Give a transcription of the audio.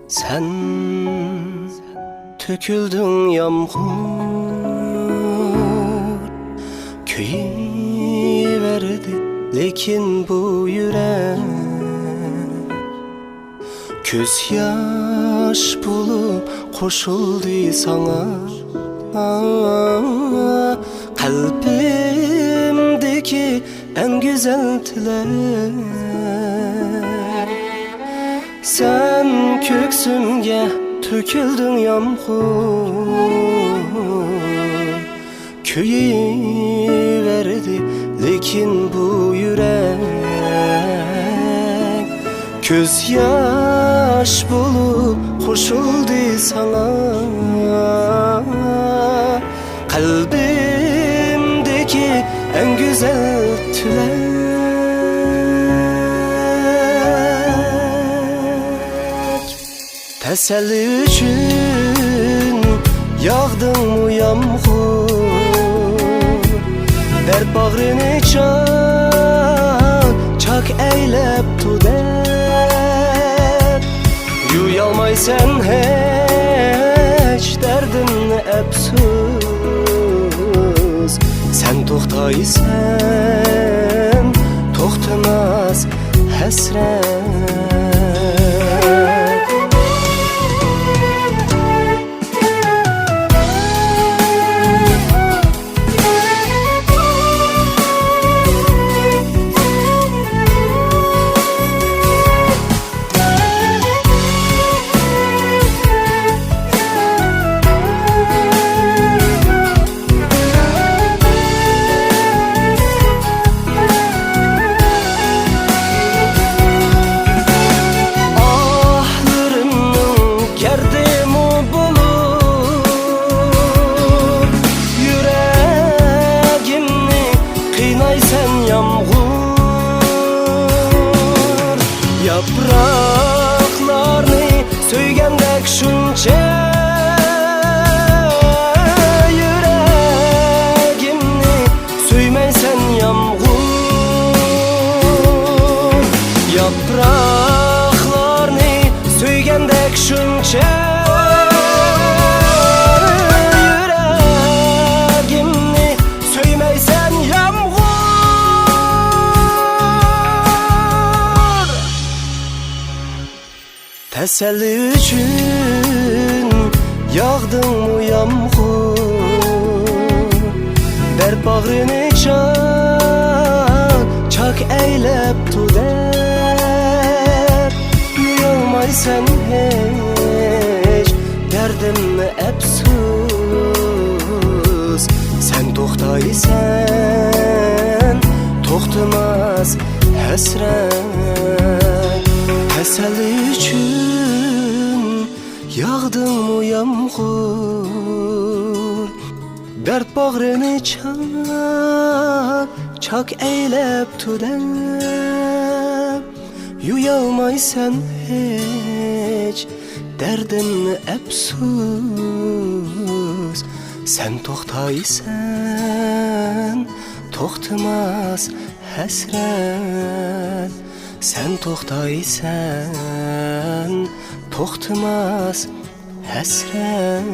Sen töküldün yağmur, köyüverdi lekin bu yürek göz yaş bulup koşuldu sana. Kalbimdeki en güzel dilek, sen köksümge töküldün yağmur, köyüverdi lekin bu yürek göz yaş bulup koşuldu sana. Kalbimdeki en güzel dilek, teselli üçün yağdın mı yağmur, dert bağrını çak eylep tuder. Yuyalmaysan hiç derdinni epsus, sen toxtaysan toxtamaz hasret. Yapraklarını söygəndək şunca yüreğimni söyməysən yağmur. Yapraklarını söygəndək şunca yüreğimni söyməysən yağmur. Teselli üçün yağdın mı yağmur, dert bağrını çak eylep tuder. Yuyalmaysan hiç derdinni epsus, sen toxtaysan toxtamaz hasret. Teselli üçün yağdın mı yağmur, dert bağrını çak eylep tuder. Yuyalmaysan hiç derdinni epsus, sen toxtaysan toxtamaz hasret. Sen toxtaysan toxtamaz hasret.